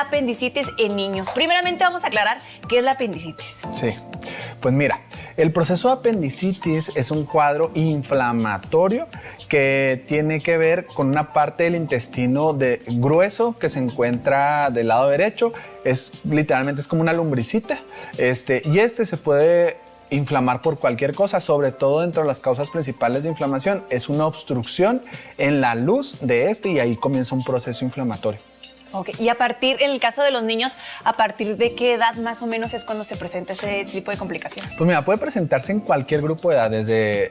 Apendicitis en niños. Primeramente vamos a aclarar qué es la apendicitis. Sí, pues mira, el proceso de apendicitis es un cuadro inflamatorio que tiene que ver con una parte del intestino grueso que se encuentra del lado derecho. Literalmente es como una lumbricita. Y se puede inflamar por cualquier cosa, sobre todo dentro de las causas principales de inflamación. Es una obstrucción en la luz de y ahí comienza un proceso inflamatorio. Ok, y en el caso de los niños, ¿a partir de qué edad más o menos es cuando se presenta ese tipo de complicaciones? Pues mira, puede presentarse en cualquier grupo de edad.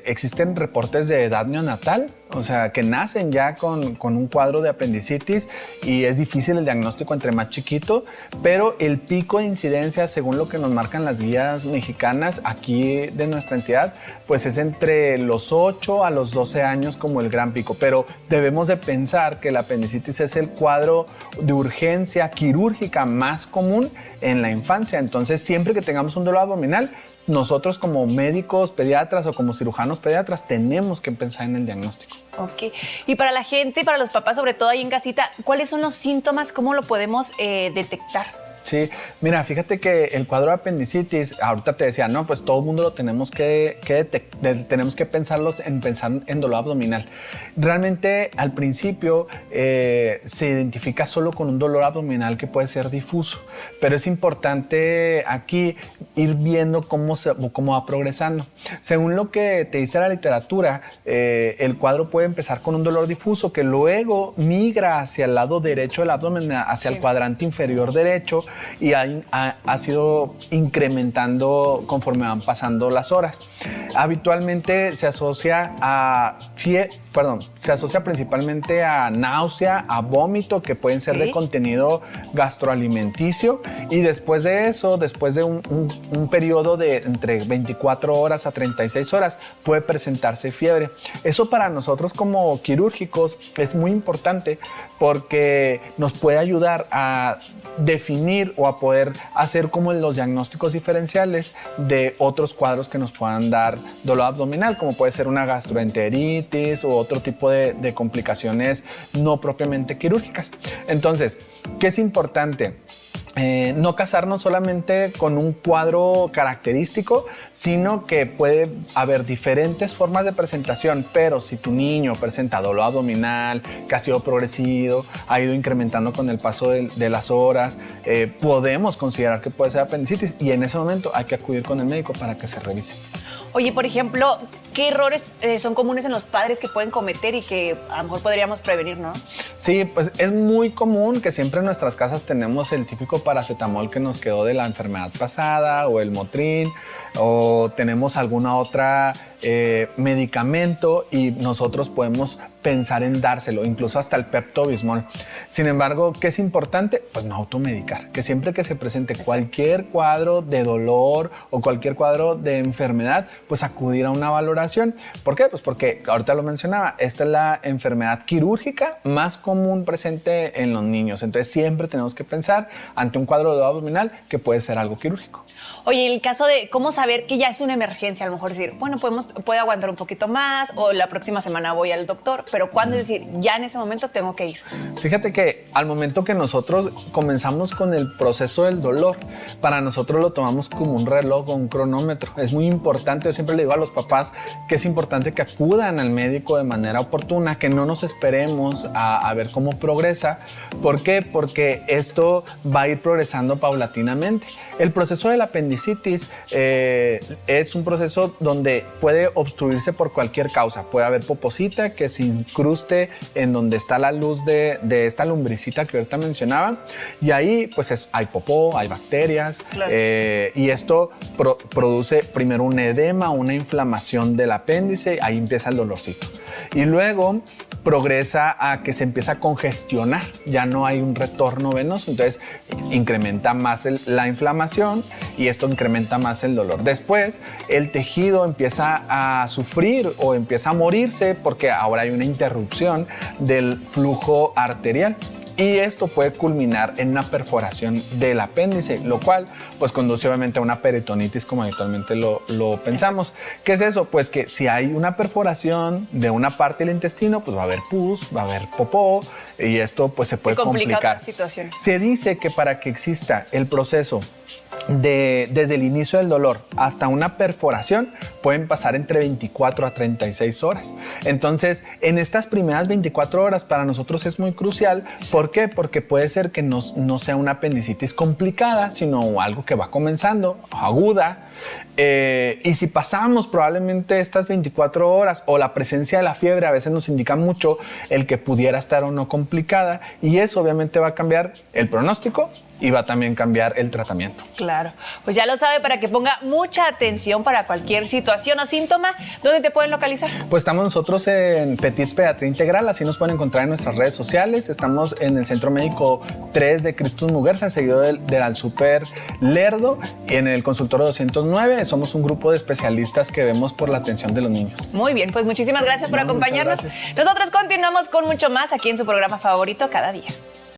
Existen reportes de edad neonatal, o sea, que nacen ya con un cuadro de apendicitis y es difícil el diagnóstico entre más chiquito, pero el pico de incidencia, según lo que nos marcan las guías mexicanas aquí de nuestra entidad, pues es entre los 8 a los 12 años como el gran pico. Pero debemos de pensar que la apendicitis es el cuadro de urgencia quirúrgica más común en la infancia. Entonces, siempre que tengamos un dolor abdominal, nosotros como médicos pediatras o como cirujanos pediatras tenemos que pensar en el diagnóstico. Ok. Y para la gente, para los papás, sobre todo ahí en casita, ¿cuáles son los síntomas? ¿Cómo lo podemos detectar? Sí, mira, fíjate que el cuadro de apendicitis, ahorita te decía, no, pues todo el mundo lo tenemos que pensar en dolor abdominal. Realmente al principio se identifica solo con un dolor abdominal que puede ser difuso, pero es importante aquí ir viendo cómo va progresando. Según lo que te dice la literatura, el cuadro puede empezar con un dolor difuso que luego migra hacia el lado derecho del abdomen, hacia el cuadrante inferior derecho, y ha sido incrementando conforme van pasando las horas. Habitualmente se asocia principalmente a náusea, a vómito, que pueden ser de contenido gastroalimenticio, y después de eso, después de un periodo de entre 24 horas a 36 horas, puede presentarse fiebre. Eso para nosotros como quirúrgicos es muy importante porque nos puede ayudar a definir o a poder hacer como los diagnósticos diferenciales de otros cuadros que nos puedan dar dolor abdominal, como puede ser una gastroenteritis o otro tipo de complicaciones no propiamente quirúrgicas. Entonces, ¿qué es importante? No casarnos solamente con un cuadro característico, sino que puede haber diferentes formas de presentación, pero si tu niño presenta dolor abdominal, que ha sido progresivo, ha ido incrementando con el paso de las horas, podemos considerar que puede ser apendicitis y en ese momento hay que acudir con el médico para que se revise. Oye, por ejemplo, ¿qué errores son comunes en los padres que pueden cometer y que a lo mejor podríamos prevenir, no? Sí, pues es muy común que siempre en nuestras casas tenemos el típico paracetamol que nos quedó de la enfermedad pasada, o el Motrin, o tenemos alguna otra medicamento y nosotros podemos pensar en dárselo, incluso hasta el Pepto-Bismol. Sin embargo, ¿qué es importante? Pues no automedicar, que siempre que se presente cualquier cuadro de dolor o cualquier cuadro de enfermedad, pues acudir a una valoración. ¿Por qué? Pues porque ahorita lo mencionaba, esta es la enfermedad quirúrgica más común presente en los niños. Entonces siempre tenemos que pensar ante un cuadro de dolor abdominal que puede ser algo quirúrgico. Oye, en el caso de cómo saber que ya es una emergencia, a lo mejor decir, bueno, puede aguantar un poquito más o la próxima semana voy al doctor, pero ¿cuándo es decir, ya en ese momento tengo que ir? Fíjate que al momento que nosotros comenzamos con el proceso del dolor, para nosotros lo tomamos como un reloj o un cronómetro. Es muy importante, yo siempre le digo a los papás que es importante que acudan al médico de manera oportuna, que no nos esperemos a ver cómo progresa. ¿Por qué? Porque esto va a ir progresando paulatinamente. El proceso de la apendicitis es un proceso donde puede obstruirse por cualquier causa. Puede haber poposita que se incruste en donde está la luz de esta lumbricita que ahorita mencionaba, y ahí pues hay popó, hay bacterias, claro. Y esto produce primero un edema, una inflamación del apéndice, ahí empieza el dolorcito. Y luego progresa a que se empieza a congestionar, ya no hay un retorno venoso, entonces incrementa más la inflamación y esto incrementa más el dolor. Después el tejido empieza a sufrir o empieza a morirse porque ahora hay una interrupción del flujo arterial. y esto puede culminar en una perforación del apéndice, lo cual pues conduce obviamente a una peritonitis como habitualmente lo pensamos. ¿Qué es eso? Pues que si hay una perforación de una parte del intestino, pues va a haber pus, va a haber popó y esto pues se puede complicar. Se dice que para que exista el proceso desde el inicio del dolor hasta una perforación pueden pasar entre 24 a 36 horas. Entonces, en estas primeras 24 horas para nosotros es muy crucial. ¿Por qué? Porque puede ser que no sea una apendicitis complicada, sino algo que va comenzando, aguda. Y si pasamos probablemente estas 24 horas o la presencia de la fiebre a veces nos indica mucho el que pudiera estar o no complicada, y eso obviamente va a cambiar el pronóstico y va a también cambiar el tratamiento. Claro, pues ya lo sabe, para que ponga mucha atención para cualquier situación o síntoma. ¿Dónde te pueden localizar? Pues estamos nosotros en Petits Pediatría Integral, así nos pueden encontrar en nuestras redes sociales. Estamos en el Centro Médico 3 de Cristus Muguerza, seguido del Alsuper Lerdo, en el consultorio 209. Somos un grupo de especialistas que vemos por la atención de los niños. Muy bien, pues muchísimas gracias por acompañarnos. Nosotros continuamos con mucho más aquí en su programa favorito, Cada Día.